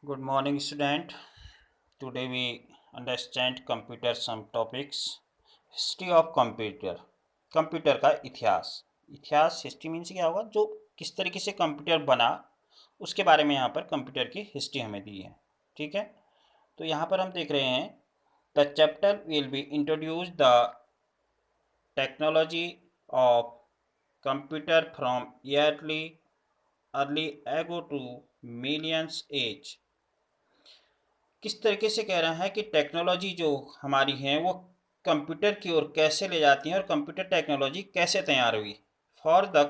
Good morning, student. Today we understand computer some topics. History of computer. Computer का इतिहास। इतिहास history means क्या होगा, जो किस तरीके से कंप्यूटर बना उसके बारे में यहाँ पर कंप्यूटर की हिस्ट्री हमें दी है। ठीक है, तो यहाँ पर हम देख रहे हैं the chapter will be introduce the technology of computer from early एगो टू मिलियंस एज। किस तरीके से कह रहा है कि टेक्नोलॉजी जो हमारी है वो कंप्यूटर की ओर कैसे ले जाती है और कंप्यूटर टेक्नोलॉजी कैसे तैयार हुई। For the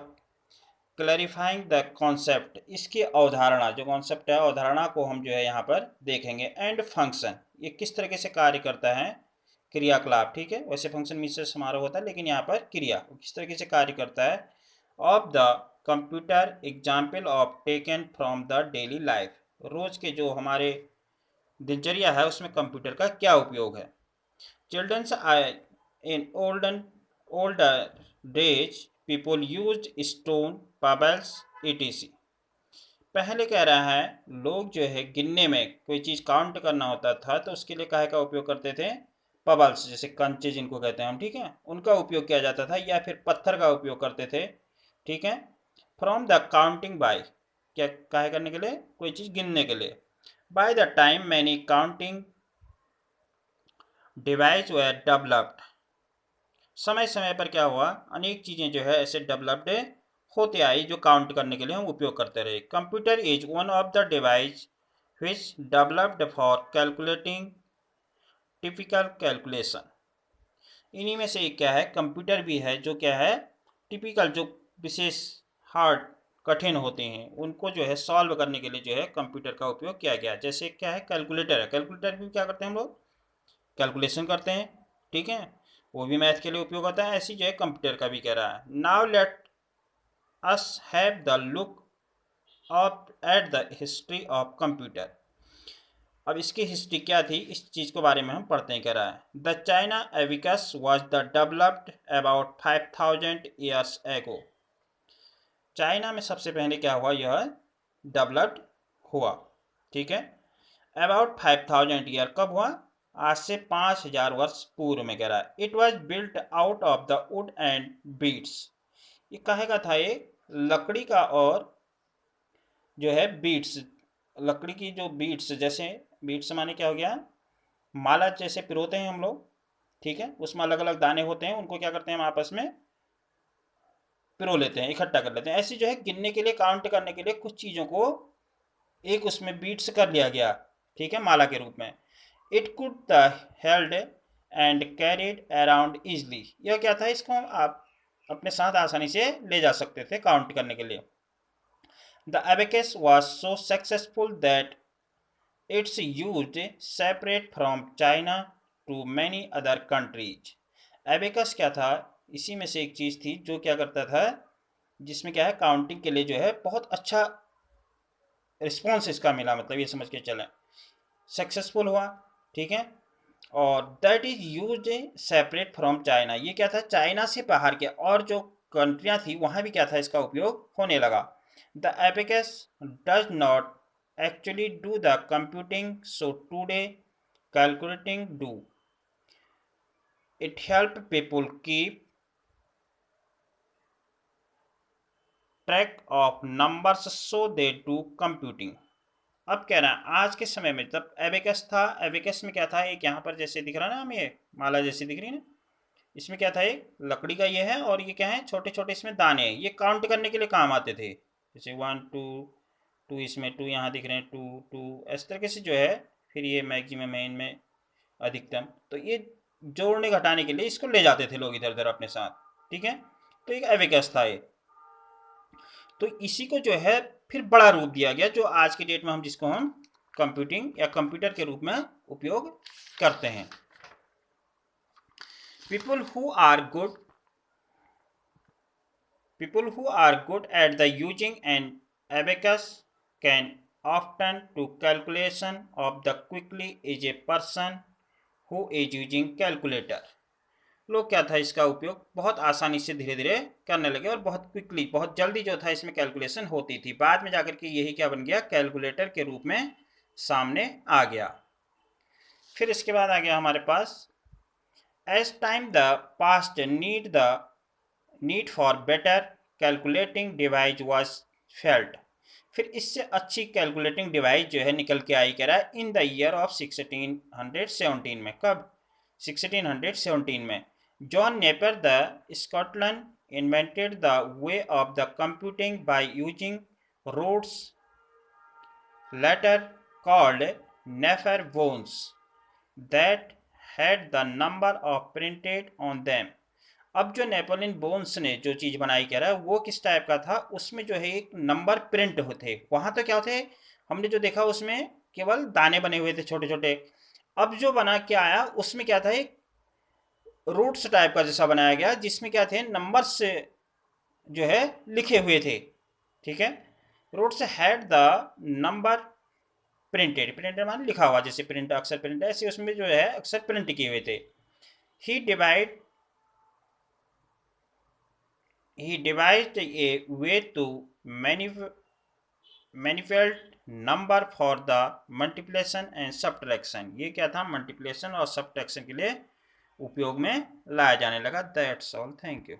clarifying the concept, इसकी अवधारणा, जो कॉन्सेप्ट है अवधारणा को हम जो है यहाँ पर देखेंगे। एंड फंक्शन, ये किस तरीके से कार्य करता है, क्रियाकलाप। ठीक है, वैसे फंक्शन मिश्र समारोह होता है लेकिन यहाँ पर क्रिया किस तरीके से कार्य करता है। Of the computer example of taken from the daily life, रोज के जो हमारे दिनचर्या है उसमें कंप्यूटर का क्या उपयोग है। Childrens in older days people use stone pebbles etc। पहले कह रहा है लोग जो है गिनने में कोई चीज़ काउंट करना होता था तो उसके लिए काहे का उपयोग करते थे, पबल्स, जैसे कंचे जिनको कहते हैं हम। ठीक है, उनका उपयोग किया जाता था या फिर पत्थर का उपयोग करते थे। ठीक है, फ्रॉम द काउंटिंग बाय, क्या काहे करने के लिए, कोई चीज़ गिनने के लिए। By the time many counting device were developed, समय समय पर क्या हुआ, अनेक चीज़ें जो है ऐसे डेवलप्ड होते आई जो काउंट करने के लिए हम उपयोग करते रहे। Computer is one of the device which developed for calculating typical calculation. इन्हीं में से एक क्या है, कंप्यूटर भी है, जो क्या है टिपिकल, जो विशेष हार्ड कठिन होते हैं उनको जो है सॉल्व करने के लिए जो है कंप्यूटर का उपयोग किया गया। जैसे क्या है, कैलकुलेटर है, कैलकुलेटर भी क्या करते हैं हम लोग, कैलकुलेशन करते हैं। ठीक है, वो भी मैथ के लिए उपयोग होता है। ऐसी जो है कंप्यूटर का भी कह रहा है। Now let us have the look of at the history of computer. अब इसकी हिस्ट्री क्या थी, इस चीज़ के बारे में हम पढ़ते हैं। कह रहा है the China abacus was the developed about 5000 years ago. China में सबसे पहले क्या हुआ, यह डेवलप्ड हुआ। ठीक है, अबाउट 5000 ईयर, कब हुआ, आज से 5000 वर्ष पूर्व में। कह रहा है it was built out of the wood and beads. ये काहे का था, ये लकड़ी का और जो है बीड्स, लकड़ी की जो बीड्स, जैसे बीड्स माने क्या हो गया, माला जैसे पिरोते हैं हम लोग। ठीक है, उसमें अलग अलग दाने होते हैं, उनको क्या करते हैं हम आपस में पिरो लेते हैं, इकट्ठा कर लेते हैं। ऐसी जो है गिनने के लिए, काउंट करने के लिए कुछ चीज़ों को एक उसमें बीट्स कर लिया गया। ठीक है, माला के रूप में। It could the held and carried around easily, यह क्या था, इसको हम आप अपने साथ आसानी से ले जा सकते थे काउंट करने के लिए। The abacus was so successful that its use separate from China to many other countries. Abacus क्या था, इसी में से एक चीज़ थी जो क्या करता था, जिसमें क्या है काउंटिंग के लिए जो है बहुत अच्छा रिस्पॉन्स इसका मिला, मतलब ये समझ के चलें सक्सेसफुल हुआ। ठीक है, और that is use separate from China, ये क्या था, चाइना से बाहर के और जो कंट्रियां थी वहां भी क्या था, इसका उपयोग होने लगा। The abacus does not actually do the computing, so today calculating do. It help people keep track of numbers so they do computing. अब कह रहा है आज के समय में, जब एबेकस था, एबेकस में क्या था, एक यहाँ पर जैसे दिख रहा है ना, हमें ये माला जैसी दिख रही है ना, इसमें क्या था, एक लकड़ी का ये है और ये क्या है, छोटे छोटे इसमें दाने हैं, ये काउंट करने के लिए काम आते थे। जैसे 1 2 2, इसमें 2 यहाँ दिख रहे हैं, 2 2, इस तरीके से जो है। फिर ये मैक्सिमम में, इनमें अधिकतम, तो ये जोड़ने घटाने के लिए इसको ले जाते थे लोग इधर उधर अपने साथ। ठीक है, तो एक एबेकस था ये। तो इसी को जो है फिर बड़ा रूप दिया गया, जो आज की डेट में हम जिसको हम कंप्यूटिंग या कंप्यूटर के रूप में उपयोग करते हैं। people who are good people who are good at the using an abacus can often do calculation of the quickly is a person who is using calculator। लोग क्या था, इसका उपयोग बहुत आसानी से धीरे धीरे करने लगे और बहुत क्विकली, बहुत जल्दी जो था इसमें कैलकुलेशन होती थी। बाद में जाकर के यही क्या बन गया, कैलकुलेटर के रूप में सामने आ गया। फिर इसके बाद आ गया हमारे पास as time the past need for better calculating device was felt. फिर इससे अच्छी कैलकुलेटिंग डिवाइस जो है निकल के आई, कह रहा है इन द ईयर ऑफ 1617 में। कब? 1617 में John Napier the Scotland invented the way of the computing by using rods later called Napier bones that had the number of printed on them। अब जो नेपोलियन बोन्स ने जो चीज़ बनाई, कह रहा है वो किस टाइप का था, उसमें जो है एक नंबर प्रिंट होते, वहाँ तो क्या होते, हमने जो देखा उसमें केवल दाने बने हुए थे छोटे छोटे। अब जो बना के आया उसमें क्या था, एक रूट्स टाइप का जैसा बनाया गया जिसमें क्या थे, नंबर्स जो है लिखे हुए थे। ठीक है, roots had the number printed, printed मान लिखा हुआ, जैसे प्रिंट अक्सर प्रिंट ऐसे उसमें जो है अक्सर प्रिंट किए हुए थे। ही devised a way to manipulate number for the multiplication and subtraction। ये क्या था, मल्टीप्लिकेशन और सब्ट्रैक्शन के लिए उपयोग में लाया जाने लगा। That's all, thank you.